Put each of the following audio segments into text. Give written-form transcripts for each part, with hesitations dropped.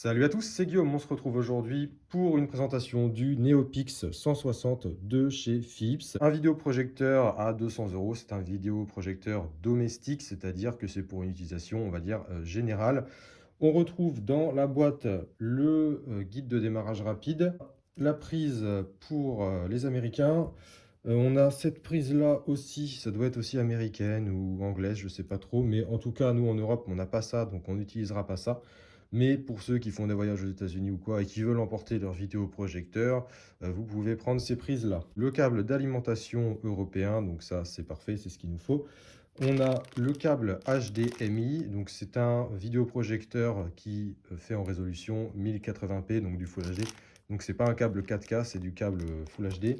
Salut à tous, c'est Guillaume. On se retrouve aujourd'hui pour une présentation du Neopix 160 de chez Philips. Un vidéoprojecteur à 200 euros. C'est un vidéoprojecteur domestique, c'est-à-dire que c'est pour une utilisation, on va dire, générale. On retrouve dans la boîte le guide de démarrage rapide, la prise pour les Américains. On a cette prise-là aussi, ça doit être aussi américaine ou anglaise, je ne sais pas trop, mais en tout cas, nous en Europe, on n'a pas ça, donc on n'utilisera pas ça. Mais pour ceux qui font des voyages aux États-Unis ou quoi et qui veulent emporter leur vidéoprojecteur, vous pouvez prendre ces prises-là. Le câble d'alimentation européen, donc ça c'est parfait, c'est ce qu'il nous faut. On a le câble HDMI, donc c'est un vidéoprojecteur qui fait en résolution 1080p, donc du Full HD. Donc c'est pas un câble 4K, c'est du câble Full HD.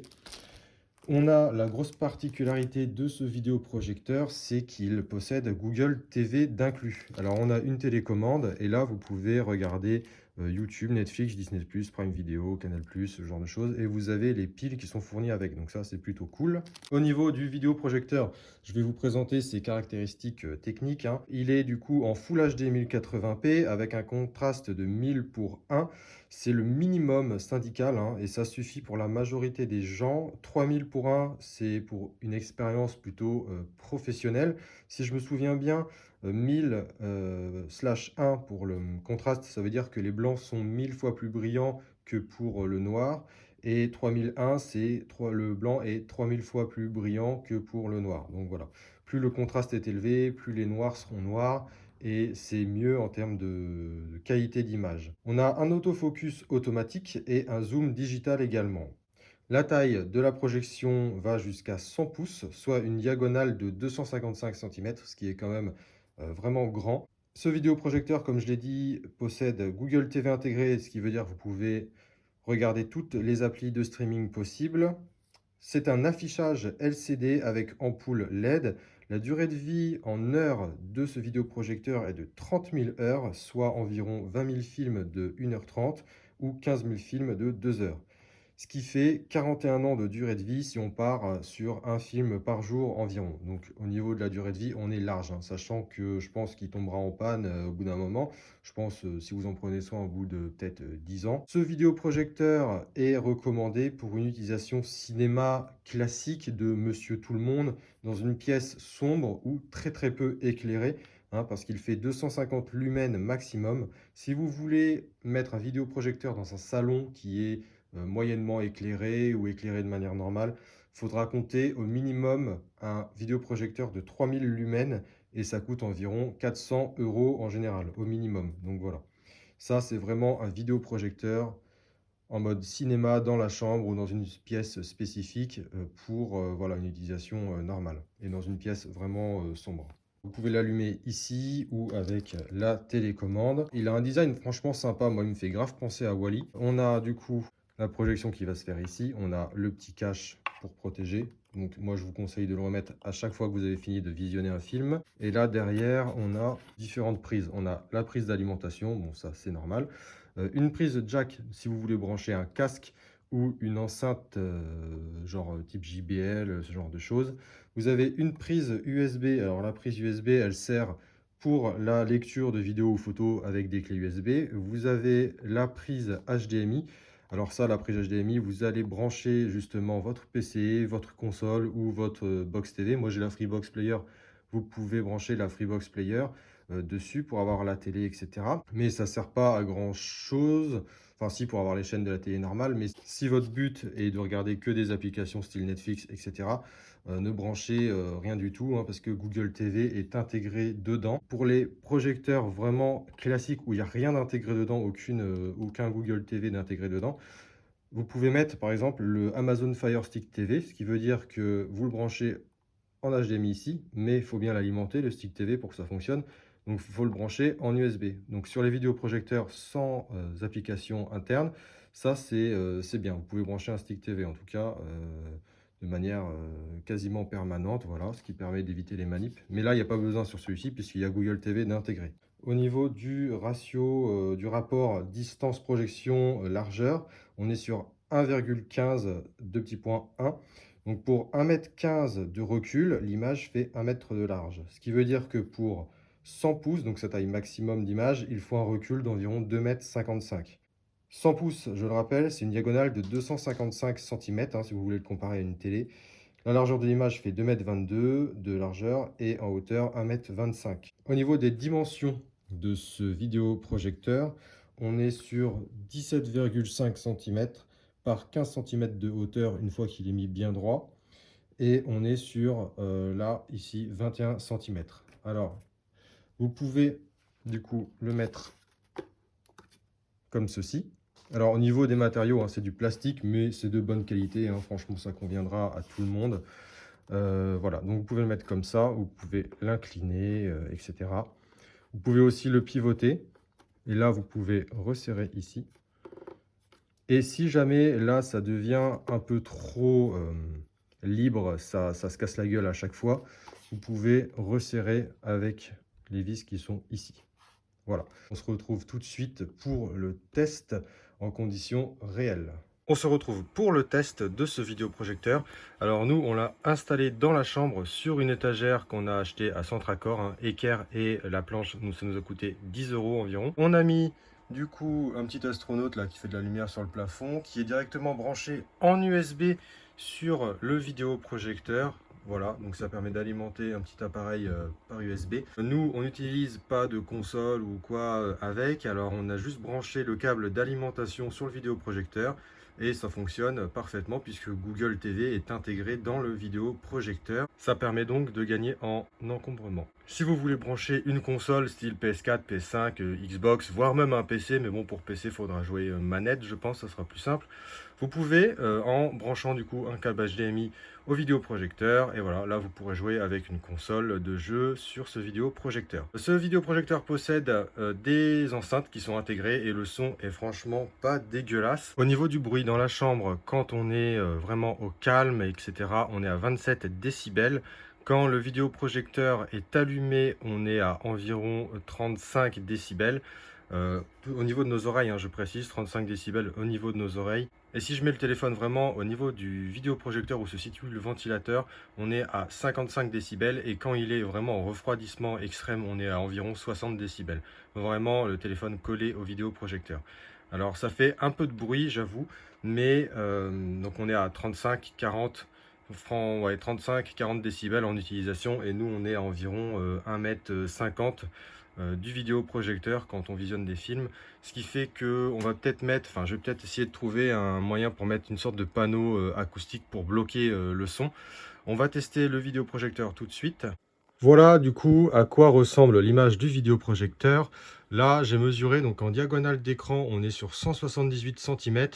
On a la grosse particularité de ce vidéoprojecteur, c'est qu'il possède Google TV d'inclus. Alors on a une télécommande et là vous pouvez regarder YouTube, Netflix, Disney+, Prime Video, Canal+, ce genre de choses. Et vous avez les piles qui sont fournies avec, donc ça c'est plutôt cool. Au niveau du vidéoprojecteur, je vais vous présenter ses caractéristiques techniques, hein. Il est du coup en Full HD 1080p avec un contraste de 1000 pour 1. C'est le minimum syndical, hein, et ça suffit pour la majorité des gens. 3000 pour 1, c'est pour une expérience plutôt professionnelle. Si je me souviens bien, 1000/1 pour le contraste, ça veut dire que les blancs sont 1000 fois plus brillants que pour le noir. Et 3001, le blanc est 3000 fois plus brillant que pour le noir. Donc voilà, plus le contraste est élevé, plus les noirs seront noirs et c'est mieux en termes de qualité d'image. On a un autofocus automatique et un zoom digital également. La taille de la projection va jusqu'à 100 pouces, soit une diagonale de 255 cm, ce qui est quand même vraiment grand. Ce vidéoprojecteur, comme je l'ai dit, possède Google TV intégré, ce qui veut dire que vous pouvez regarder toutes les applis de streaming possibles. C'est un affichage LCD avec ampoule LED. La durée de vie en heures de ce vidéoprojecteur est de 30 000 heures, soit environ 20 000 films de 1h30 ou 15 000 films de 2 heures. Ce qui fait 41 ans de durée de vie si on part sur un film par jour environ. Donc au niveau de la durée de vie, on est large, hein, sachant que je pense qu'il tombera en panne au bout d'un moment. Je pense si vous en prenez soin au bout de peut-être 10 ans. Ce vidéoprojecteur est recommandé pour une utilisation cinéma classique de Monsieur Tout-le-Monde dans une pièce sombre ou très peu éclairée, hein, parce qu'il fait 250 lumens maximum. Si vous voulez mettre un vidéoprojecteur dans un salon qui est moyennement éclairé ou éclairé de manière normale, il faudra compter au minimum un vidéoprojecteur de 3000 lumens et ça coûte environ 400 euros en général, au minimum. Donc voilà, ça c'est vraiment un vidéoprojecteur en mode cinéma dans la chambre ou dans une pièce spécifique pour voilà, une utilisation normale et dans une pièce vraiment sombre. Vous pouvez l'allumer ici ou avec la télécommande. Il a un design franchement sympa, moi il me fait grave penser à Wall-E. On a du coup la projection qui va se faire ici, on a le petit cache pour protéger. Donc moi je vous conseille de le remettre à chaque fois que vous avez fini de visionner un film. Et là derrière on a différentes prises. On a la prise d'alimentation, bon ça c'est normal. Une prise jack si vous voulez brancher un casque ou une enceinte genre type JBL, ce genre de choses. Vous avez une prise USB. Alors la prise USB, elle sert pour la lecture de vidéos ou photos avec des clés USB. Vous avez la prise HDMI. Alors ça, la prise HDMI, vous allez brancher justement votre PC, votre console ou votre box TV. Moi, j'ai la Freebox Player. Vous pouvez brancher la Freebox Player dessus pour avoir la télé, etc. Mais ça ne sert pas à grand chose. Enfin, si, pour avoir les chaînes de la télé normale. Mais si votre but est de regarder que des applications style Netflix, etc., ne branchez rien du tout, hein, parce que Google TV est intégré dedans. Pour les projecteurs vraiment classiques où il n'y a rien d'intégré dedans, aucun Google TV d'intégré dedans, vous pouvez mettre par exemple le Amazon Fire Stick TV, ce qui veut dire que vous le branchez en HDMI ici, mais il faut bien l'alimenter, le stick TV, pour que ça fonctionne. Donc, il faut le brancher en USB. Donc, sur les vidéoprojecteurs sans application interne, ça, c'est bien. Vous pouvez brancher un stick TV, en tout cas, de manière quasiment permanente, voilà, ce qui permet d'éviter les manips. Mais là, il n'y a pas besoin sur celui-ci, puisqu'il y a Google TV d'intégré. Au niveau du ratio, du rapport distance projection largeur, on est sur 1,15 2.1. Donc pour 1,15 m de recul, l'image fait 1 m de large. Ce qui veut dire que pour 100 pouces, donc sa taille maximum d'image, il faut un recul d'environ 2,55 m. 100 pouces, je le rappelle, c'est une diagonale de 255 cm, si vous voulez le comparer à une télé. La largeur de l'image fait 2,22 m de largeur et en hauteur 1,25 m. Au niveau des dimensions de ce vidéoprojecteur, on est sur 17,5 cm par 15 cm de hauteur une fois qu'il est mis bien droit. Et on est sur, là, ici, 21 cm. Alors, vous pouvez, du coup, le mettre comme ceci. Alors, au niveau des matériaux, c'est du plastique, mais c'est de bonne qualité, franchement, ça conviendra à tout le monde. Voilà, donc vous pouvez le mettre comme ça, vous pouvez l'incliner, etc. Vous pouvez aussi le pivoter, et là, vous pouvez resserrer ici. Et si jamais, là, ça devient un peu trop libre, ça se casse la gueule à chaque fois, vous pouvez resserrer avec les vis qui sont ici. Voilà, on se retrouve tout de suite pour le test en conditions réelles. On se retrouve pour le test de ce vidéoprojecteur. Alors nous, on l'a installé dans la chambre sur une étagère qu'on a acheté à Centracor, Equerre, et la planche, ça nous a coûté 10 € environ. On a mis du coup un petit astronaute là qui fait de la lumière sur le plafond, qui est directement branché en USB sur le vidéoprojecteur. Voilà, donc ça permet d'alimenter un petit appareil par USB. Nous, on n'utilise pas de console ou quoi avec, alors on a juste branché le câble d'alimentation sur le vidéoprojecteur et ça fonctionne parfaitement puisque Google TV est intégré dans le vidéoprojecteur. Ça permet donc de gagner en encombrement. Si vous voulez brancher une console style PS4, PS5, Xbox, voire même un PC, mais bon, pour PC, il faudra jouer manette, je pense, ça sera plus simple. Vous pouvez, en branchant du coup un câble HDMI au vidéoprojecteur, et voilà, là vous pourrez jouer avec une console de jeu sur ce vidéoprojecteur. Ce vidéoprojecteur possède des enceintes qui sont intégrées et le son est franchement pas dégueulasse. Au niveau du bruit dans la chambre, quand on est vraiment au calme, etc., on est à 27 décibels. Quand le vidéoprojecteur est allumé, on est à environ 35 décibels. Au niveau de nos oreilles, je précise, 35 décibels au niveau de nos oreilles. Et si je mets le téléphone vraiment au niveau du vidéoprojecteur où se situe le ventilateur, on est à 55 décibels. Et quand il est vraiment en refroidissement extrême, on est à environ 60 décibels. Vraiment le téléphone collé au vidéoprojecteur. Alors ça fait un peu de bruit, j'avoue, mais donc on est à 35-40 35-40 décibels en utilisation, et nous on est à environ 1,50 m du vidéoprojecteur quand on visionne des films, ce qui fait que on va peut-être mettre, je vais peut-être essayer de trouver un moyen pour mettre une sorte de panneau acoustique pour bloquer le son. On va tester le vidéoprojecteur tout de suite. Voilà du coup à quoi ressemble l'image du vidéoprojecteur. Là j'ai mesuré, donc en diagonale d'écran on est sur 178 cm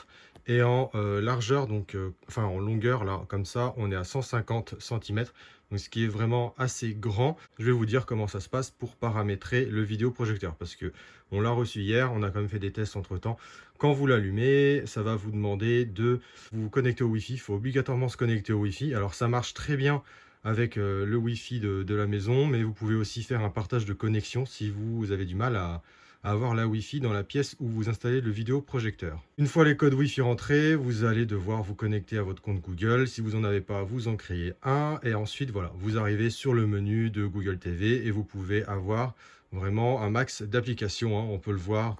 et en largeur, donc en longueur là comme ça on est à 150 cm, donc ce qui est vraiment assez grand. Je vais vous dire comment ça se passe pour paramétrer le vidéoprojecteur parce que on l'a reçu hier, on a quand même fait des tests entre temps. Quand vous l'allumez, ça va vous demander de vous connecter au Wi-Fi. Il faut obligatoirement se connecter au Wi-Fi. Alors ça marche très bien avec le Wi-Fi de la maison, mais vous pouvez aussi faire un partage de connexion si vous avez du mal à avoir la Wi-Fi dans la pièce où vous installez le vidéoprojecteur. Une fois les codes Wi-Fi rentrés, vous allez devoir vous connecter à votre compte Google. Si vous n'en avez pas, vous en créez un, et ensuite voilà, vous arrivez sur le menu de Google TV et vous pouvez avoir vraiment un max d'applications, on peut le voir.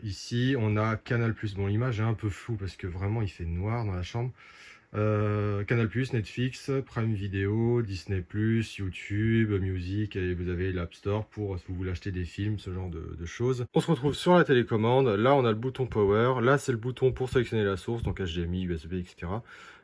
Ici, on a Canal+. Bon, l'image est un peu floue parce que vraiment il fait noir dans la chambre. Canal+, Netflix, Prime Video, Disney+, YouTube, Music, et vous avez l'App Store pour si vous voulez acheter des films, ce genre de choses. On se retrouve sur la télécommande. Là, on a le bouton Power. Là, c'est le bouton pour sélectionner la source, donc HDMI, USB, etc.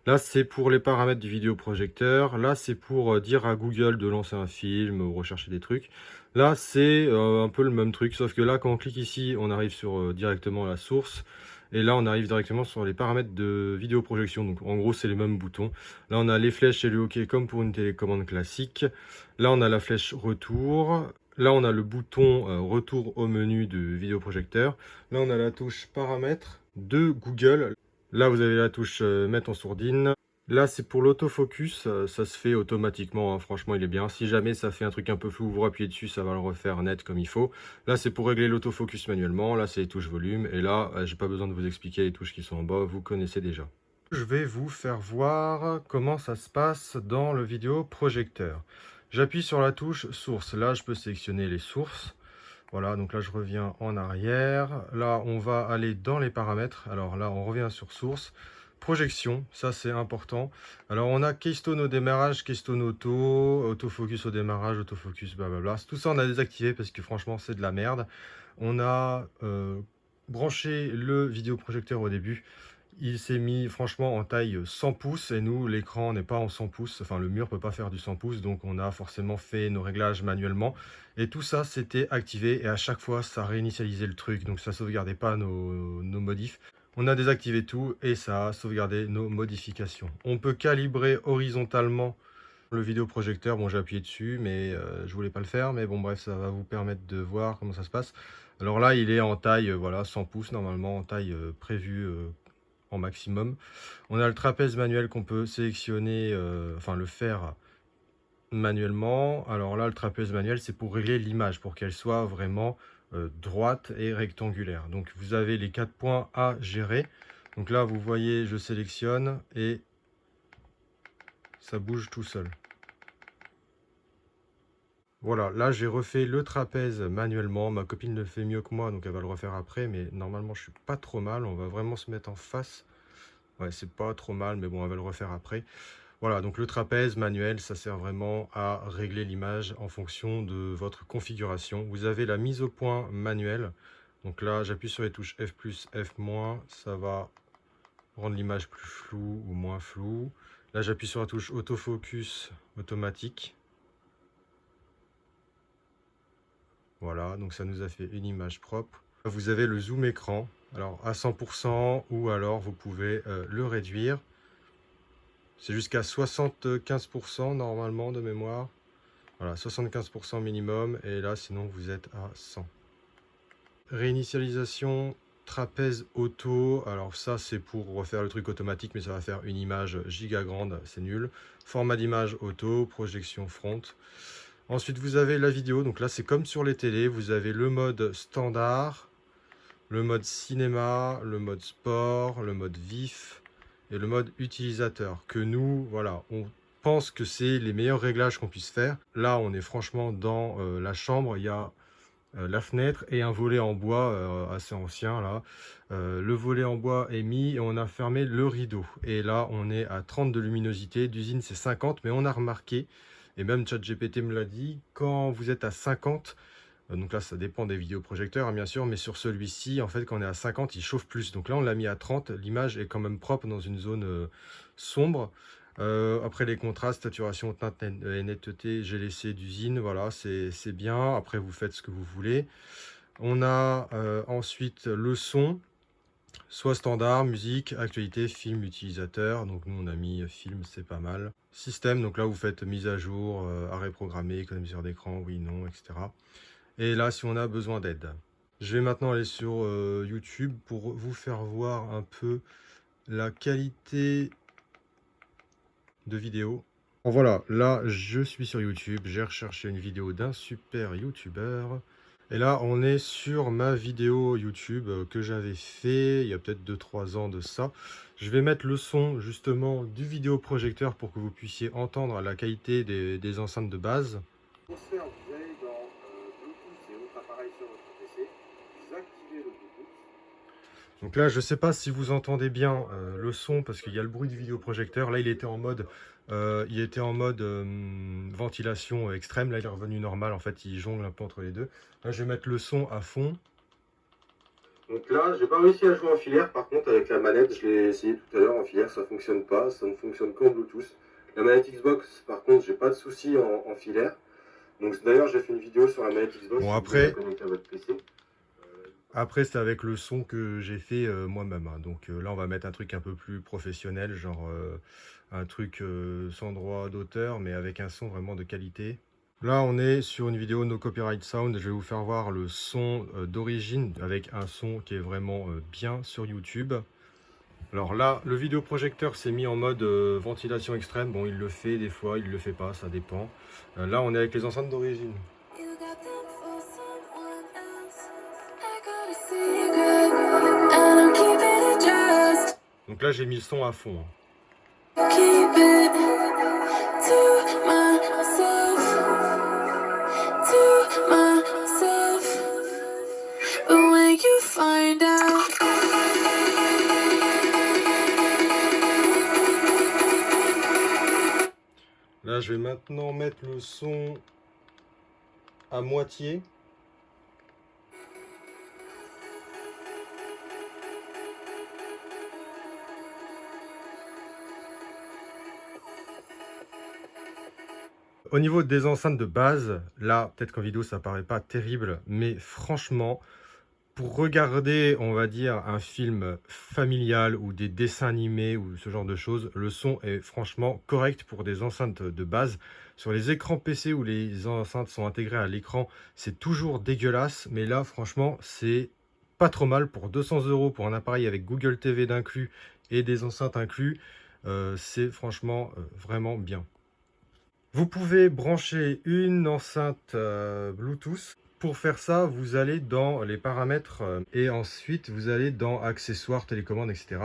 Là, c'est pour les paramètres du vidéoprojecteur. Là, c'est pour dire à Google de lancer un film ou rechercher des trucs. Là, c'est un peu le même truc, sauf que là, quand on clique ici, on arrive sur directement la source. Et là, on arrive directement sur les paramètres de vidéoprojection. Donc, en gros, c'est les mêmes boutons. Là, on a les flèches et le OK comme pour une télécommande classique. Là, on a la flèche retour. Là, on a le bouton retour au menu de vidéoprojecteur. Là, on a la touche paramètres de Google. Là, vous avez la touche mettre en sourdine. Là, c'est pour l'autofocus, ça se fait automatiquement, franchement, il est bien. Si jamais ça fait un truc un peu flou, vous appuyez dessus, ça va le refaire net comme il faut. Là, c'est pour régler l'autofocus manuellement. Là, c'est les touches volume. Et là, j'ai pas besoin de vous expliquer les touches qui sont en bas, vous connaissez déjà. Je vais vous faire voir comment ça se passe dans le vidéoprojecteur. J'appuie sur la touche source. Là, je peux sélectionner les sources. Voilà, donc là, je reviens en arrière. Là, on va aller dans les paramètres. Alors là, on revient sur source. Projection, ça c'est important. Alors on a Keystone au démarrage, Keystone auto, autofocus au démarrage, autofocus blablabla. Tout ça on a désactivé parce que franchement c'est de la merde. On a branché le vidéoprojecteur au début. Il s'est mis franchement en taille 100 pouces et nous l'écran n'est pas en 100 pouces, enfin le mur peut pas faire du 100 pouces, donc on a forcément fait nos réglages manuellement et tout ça c'était activé et à chaque fois ça réinitialisait le truc, donc ça sauvegardait pas nos modifs. On a désactivé tout et ça a sauvegardé nos modifications. On peut calibrer horizontalement le vidéoprojecteur. Bon, j'ai appuyé dessus, mais je voulais pas le faire. Mais bon, bref, ça va vous permettre de voir comment ça se passe. Alors là, il est en taille, voilà, 100 pouces normalement, en taille prévue en maximum. On a le trapèze manuel qu'on peut sélectionner, enfin le faire manuellement. Alors là, le trapèze manuel, c'est pour régler l'image, pour qu'elle soit vraiment droite et rectangulaire. Donc vous avez les 4 points à gérer. Donc là, vous voyez, je sélectionne et ça bouge tout seul. Voilà, là j'ai refait le trapèze manuellement. Ma copine le fait mieux que moi, donc elle va le refaire après. Mais normalement, je suis pas trop mal. On va vraiment se mettre en face. Ouais, c'est pas trop mal, mais bon, elle va le refaire après. Voilà, donc le trapèze manuel, ça sert vraiment à régler l'image en fonction de votre configuration. Vous avez la mise au point manuelle. Donc là, j'appuie sur les touches F+, F-, ça va rendre l'image plus floue ou moins floue. Là, j'appuie sur la touche autofocus automatique. Voilà, donc ça nous a fait une image propre. Vous avez le zoom écran, alors à 100% ou alors vous pouvez le réduire. C'est jusqu'à 75% normalement de mémoire. Voilà, 75% minimum. Et là, sinon, vous êtes à 100. Réinitialisation trapèze auto. Alors ça, c'est pour refaire le truc automatique, mais ça va faire une image giga grande. C'est nul. Format d'image auto, projection front. Ensuite, vous avez la vidéo. Donc là, c'est comme sur les télés. Vous avez le mode standard, le mode cinéma, le mode sport, le mode vif et le mode utilisateur, que nous, voilà, on pense que c'est les meilleurs réglages qu'on puisse faire. Là, on est franchement dans la chambre, il y a la fenêtre et un volet en bois assez ancien, là. Le volet en bois est mis et on a fermé le rideau. Et là, on est à 30 de luminosité, d'usine c'est 50, mais on a remarqué, et même ChatGPT me l'a dit, quand vous êtes à 50, donc là, ça dépend des vidéoprojecteurs, hein, bien sûr, mais sur celui-ci, en fait, quand on est à 50, il chauffe plus. Donc là, on l'a mis à 30. L'image est quand même propre dans une zone sombre. Après, les contrastes, saturation, teinte et netteté, j'ai laissé d'usine. Voilà, c'est bien. Après, vous faites ce que vous voulez. On a ensuite le son, soit standard, musique, actualité, film, utilisateur. Donc nous, on a mis film, c'est pas mal. Système, donc là, vous faites mise à jour, arrêt programmé, économiseur d'écran, oui, non, etc. Et là, si on a besoin d'aide. Je vais maintenant aller sur YouTube pour vous faire voir un peu la qualité de vidéo. Bon, voilà, là, je suis sur YouTube. J'ai recherché une vidéo d'un super YouTuber. Et là, on est sur ma vidéo YouTube que j'avais fait il y a peut-être 2-3 ans de ça. Je vais mettre le son justement du vidéoprojecteur pour que vous puissiez entendre la qualité des enceintes de base. Pour ce faire, vous allez dans Bluetooth et autres appareils sur votre PC, vous activez le Bluetooth. Donc là, je ne sais pas si vous entendez bien le son parce qu'il y a le bruit du vidéoprojecteur. Là, il était en mode, ventilation extrême. Là, il est revenu normal. En fait, il jongle un peu entre les deux. Là, je vais mettre le son à fond. Donc là, j'ai pas réussi à jouer en filaire. Par contre, avec la manette, je l'ai essayé tout à l'heure en filaire, ça fonctionne pas. Ça ne fonctionne qu'en Bluetooth. La manette Xbox, par contre, j'ai pas de souci en filaire. Donc d'ailleurs, j'ai fait une vidéo sur la manette Xbox. Bon, après, connecter à votre PC. Après, c'est avec le son que j'ai fait moi-même, hein. Donc là, on va mettre un truc un peu plus professionnel, genre un truc sans droit d'auteur, mais avec un son vraiment de qualité. Là, on est sur une vidéo No Copyright Sound. Je vais vous faire voir le son d'origine avec un son qui est vraiment bien sur YouTube. Alors là, le vidéoprojecteur s'est mis en mode ventilation extrême. Bon, il le fait des fois, il le fait pas, ça dépend. Là, on est avec les enceintes d'origine. Donc là, j'ai mis le son à fond, hein. Là, je vais maintenant mettre le son à moitié. Au niveau des enceintes de base, là, peut-être qu'en vidéo, ça paraît pas terrible, mais franchement, pour regarder, on va dire, un film familial ou des dessins animés ou ce genre de choses, le son est franchement correct pour des enceintes de base. Sur les écrans PC où les enceintes sont intégrées à l'écran, c'est toujours dégueulasse, mais là, franchement, c'est pas trop mal pour 200 € pour un appareil avec Google TV d'inclus et des enceintes inclus. C'est franchement vraiment bien. Vous pouvez brancher une enceinte Bluetooth. Pour faire ça, vous allez dans les paramètres et ensuite vous allez dans accessoires, télécommande, etc.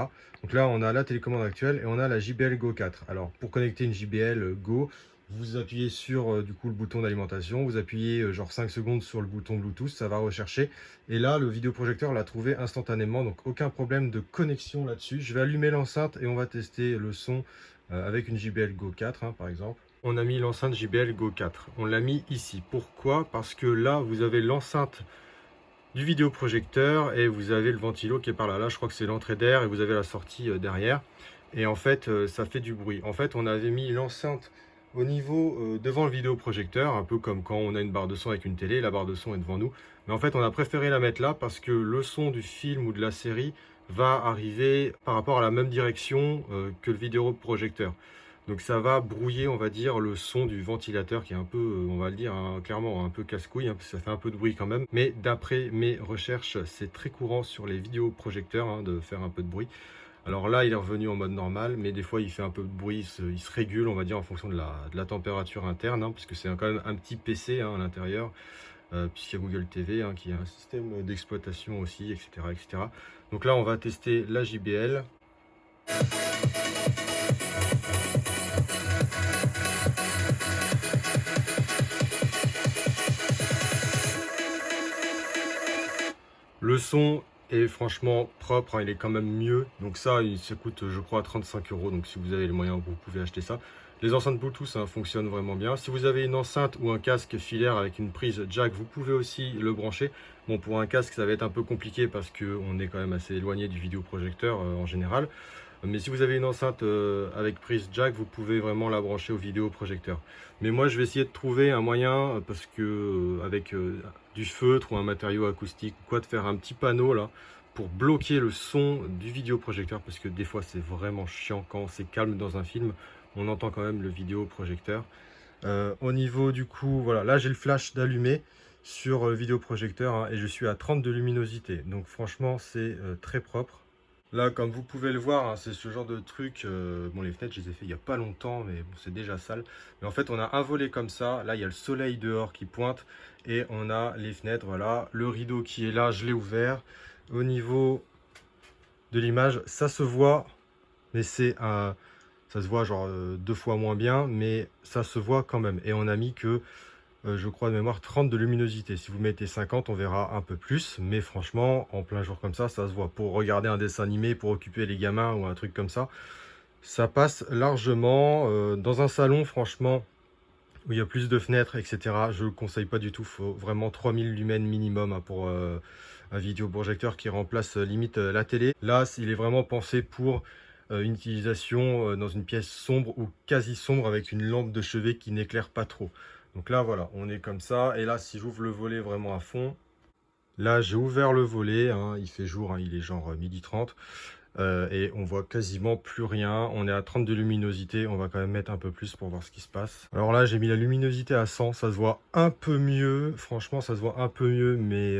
Donc là, on a la télécommande actuelle et on a la JBL Go 4. Alors, pour connecter une JBL Go, vous appuyez sur du coup le bouton d'alimentation, vous appuyez genre 5 secondes sur le bouton Bluetooth, ça va rechercher. Et là, le vidéoprojecteur l'a trouvé instantanément, donc aucun problème de connexion là-dessus. Je vais allumer l'enceinte et on va tester le son avec une JBL Go 4 par exemple. On a mis l'enceinte JBL Go 4. On l'a mis ici. Pourquoi? Parce que là, vous avez l'enceinte du vidéoprojecteur et vous avez le ventilo qui est par là. Là, je crois que c'est l'entrée d'air et vous avez la sortie derrière. Et en fait, ça fait du bruit. En fait, on avait mis l'enceinte au niveau devant le vidéoprojecteur, un peu comme quand on a une barre de son avec une télé. La barre de son est devant nous. Mais en fait, on a préféré la mettre là parce que le son du film ou de la série va arriver par rapport à la même direction que le vidéoprojecteur. Donc ça va brouiller, on va dire, le son du ventilateur qui est un peu, on va le dire, clairement un peu casse-couille, parce que ça fait un peu de bruit quand même. Mais d'après mes recherches, c'est très courant sur les vidéoprojecteurs de faire un peu de bruit. Alors là, il est revenu en mode normal, mais des fois, il fait un peu de bruit, il se régule, on va dire, en fonction de la température interne, puisque c'est quand même un petit PC à l'intérieur, puisqu'il y a Google TV, qui a un système d'exploitation aussi, etc., etc. Donc là, on va tester la JBL. Le son est franchement propre, il est quand même mieux. Donc ça coûte, je crois, 35 €. Donc si vous avez les moyens, vous pouvez acheter ça. Les enceintes Bluetooth, ça fonctionne vraiment bien. Si vous avez une enceinte ou un casque filaire avec une prise jack, vous pouvez aussi le brancher. Bon, pour un casque, ça va être un peu compliqué parce qu'on est quand même assez éloigné du vidéoprojecteur en général. Mais si vous avez une enceinte avec prise jack, vous pouvez vraiment la brancher au vidéoprojecteur. Mais moi, je vais essayer de trouver un moyen, parce que avec du feutre ou un matériau acoustique ou quoi, de faire un petit panneau là pour bloquer le son du vidéoprojecteur, parce que des fois, c'est vraiment chiant quand c'est calme dans un film. On entend quand même le vidéoprojecteur. Au niveau du coup, voilà, là j'ai le flash d'allumé sur le vidéoprojecteur et je suis à 30 de luminosité. Donc franchement, c'est très propre. Là, comme vous pouvez le voir, c'est ce genre de truc. Bon, les fenêtres, je les ai fait il n'y a pas longtemps, mais bon, c'est déjà sale. Mais en fait, on a un volet comme ça. Là, il y a le soleil dehors qui pointe. Et on a les fenêtres, voilà. Le rideau qui est là, je l'ai ouvert. Au niveau de l'image, ça se voit. Mais c'est un... Ça se voit genre 2 fois moins bien. Mais ça se voit quand même. Et on a mis que... je crois de mémoire 30 de luminosité. Si vous mettez 50, on verra un peu plus. Mais franchement, en plein jour comme ça se voit. Pour regarder un dessin animé, pour occuper les gamins ou un truc comme ça passe largement. Dans un salon, franchement, où il y a plus de fenêtres, etc., je ne le conseille pas du tout. Il faut vraiment 3000 lumens minimum pour un vidéoprojecteur qui remplace limite la télé. Là, il est vraiment pensé pour une utilisation dans une pièce sombre ou quasi sombre avec une lampe de chevet qui n'éclaire pas trop. Donc là, voilà, on est comme ça. Et là, si j'ouvre le volet vraiment à fond, là, j'ai ouvert le volet. Il fait jour, il est genre 12h30. Et on voit quasiment plus rien. On est à 30 de luminosité. On va quand même mettre un peu plus pour voir ce qui se passe. Alors là, j'ai mis la luminosité à 100. Ça se voit un peu mieux. Franchement, ça se voit un peu mieux. Mais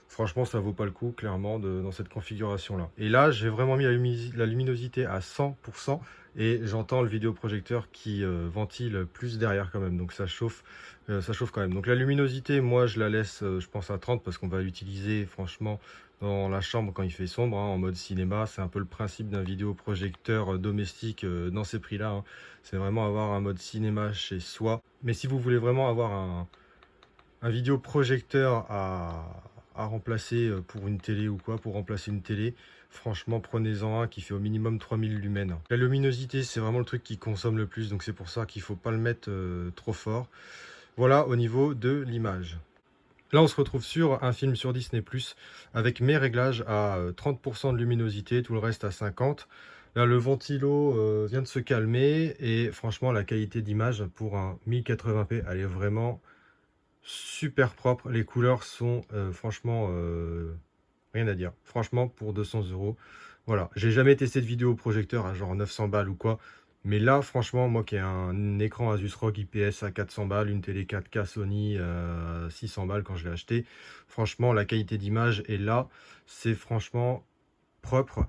franchement, ça vaut pas le coup, clairement, dans cette configuration-là. Et là, j'ai vraiment mis la luminosité à 100%. Et j'entends le vidéoprojecteur qui ventile plus derrière quand même. Donc ça chauffe quand même. Donc la luminosité, moi, je la laisse, je pense, à 30 parce qu'on va l'utiliser, franchement, dans la chambre quand il fait sombre, en mode cinéma. C'est un peu le principe d'un vidéoprojecteur domestique dans ces prix-là. C'est vraiment avoir un mode cinéma chez soi. Mais si vous voulez vraiment avoir un vidéoprojecteur à à remplacer pour une télé ou quoi, pour remplacer une télé, franchement, prenez-en un qui fait au minimum 3000 lumens. La luminosité, c'est vraiment le truc qui consomme le plus, donc c'est pour ça qu'il ne faut pas le mettre trop fort. Voilà au niveau de l'image. Là, on se retrouve sur un film sur Disney+, avec mes réglages à 30% de luminosité, tout le reste à 50%. Là, le ventilo vient de se calmer et franchement, la qualité d'image pour un 1080p, elle est vraiment super propre. Les couleurs sont franchement rien à dire. Franchement, pour 200 euros, voilà. J'ai jamais testé de vidéoprojecteur à genre 900 balles ou quoi. Mais là, franchement, moi qui ai un écran Asus ROG IPS à 400 balles, une télé 4K Sony à 600 balles quand je l'ai acheté, franchement, la qualité d'image est là. C'est franchement propre.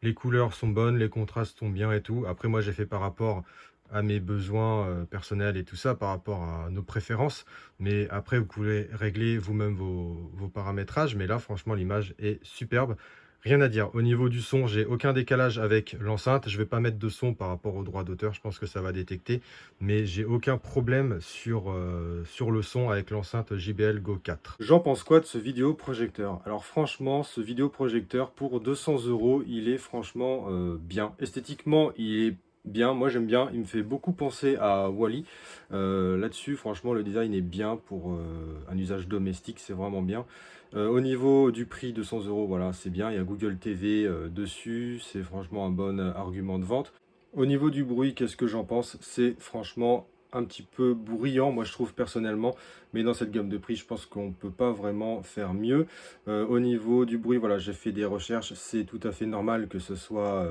Les couleurs sont bonnes, les contrastes sont bien et tout. Après, moi, j'ai fait par rapport à mes besoins personnels et tout ça, par rapport à nos préférences. Mais après, vous pouvez régler vous-même vos paramétrages. Mais là, franchement, l'image est superbe. Rien à dire. Au niveau du son, j'ai aucun décalage avec l'enceinte. Je ne vais pas mettre de son par rapport aux droits d'auteur. Je pense que ça va détecter. Mais j'ai aucun problème sur le son avec l'enceinte JBL Go 4. J'en pense quoi de ce vidéoprojecteur? Alors franchement, ce vidéoprojecteur pour 200 euros, il est franchement bien. Esthétiquement, il est bien. Moi, j'aime bien. Il me fait beaucoup penser à Wall-E. Là-dessus, franchement, le design est bien pour un usage domestique. C'est vraiment bien. Au niveau du prix, 200 euros, voilà, c'est bien. Il y a Google TV dessus. C'est franchement un bon argument de vente. Au niveau du bruit, qu'est-ce que j'en pense? C'est franchement un petit peu bruyant, moi je trouve personnellement, mais dans cette gamme de prix, je pense qu'on ne peut pas vraiment faire mieux. Au niveau du bruit, voilà, j'ai fait des recherches, c'est tout à fait normal que ce soit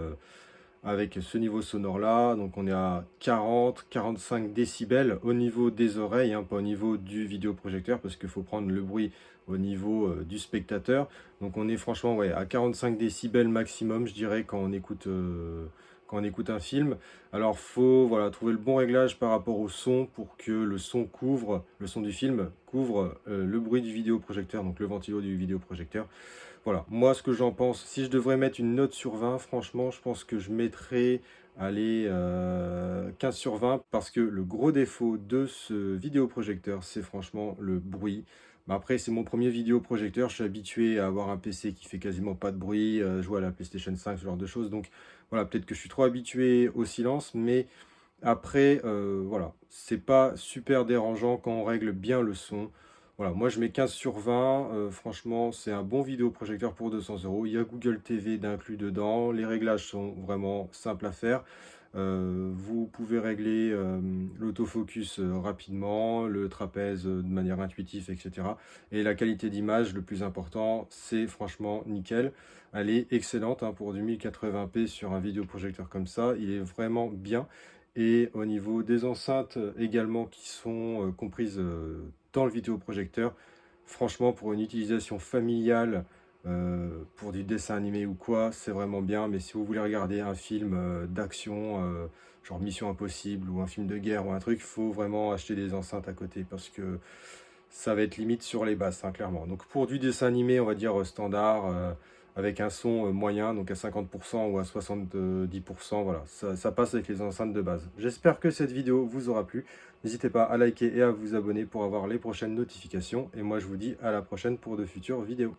avec ce niveau sonore-là. Donc on est à 40-45 décibels au niveau des oreilles, hein, pas au niveau du vidéoprojecteur, parce qu'il faut prendre le bruit au niveau du spectateur. Donc on est franchement ouais, à 45 décibels maximum, je dirais, quand on écoute un film. Alors faut voilà, trouver le bon réglage par rapport au son pour que le son du film couvre le bruit du vidéoprojecteur, donc le ventilo du vidéoprojecteur. Voilà, moi ce que j'en pense, si je devrais mettre une note sur 20, franchement, je pense que je mettrais, allez, 15 sur 20, parce que le gros défaut de ce vidéoprojecteur, c'est franchement le bruit. Mais après, c'est mon premier vidéoprojecteur, je suis habitué à avoir un PC qui fait quasiment pas de bruit, jouer à la PlayStation 5, ce genre de choses. Donc voilà, peut-être que je suis trop habitué au silence, mais après, voilà, c'est pas super dérangeant quand on règle bien le son. Voilà, moi je mets 15 sur 20, franchement c'est un bon vidéoprojecteur pour 200 euros. Il y a Google TV d'inclus dedans, les réglages sont vraiment simples à faire. Vous pouvez régler l'autofocus rapidement, le trapèze de manière intuitive, etc. Et la qualité d'image, le plus important, c'est franchement nickel. Elle est excellente hein, pour du 1080p sur un vidéoprojecteur comme ça, il est vraiment bien. Et au niveau des enceintes également qui sont comprises dans le vidéoprojecteur, franchement pour une utilisation familiale, pour du dessin animé ou quoi, c'est vraiment bien. Mais si vous voulez regarder un film d'action, genre Mission Impossible ou un film de guerre ou un truc, il faut vraiment acheter des enceintes à côté parce que ça va être limite sur les basses, hein, clairement. Donc pour du dessin animé, on va dire standard, avec un son moyen, donc à 50% ou à 70%, voilà, ça passe avec les enceintes de base. J'espère que cette vidéo vous aura plu. N'hésitez pas à liker et à vous abonner pour avoir les prochaines notifications. Et moi, je vous dis à la prochaine pour de futures vidéos.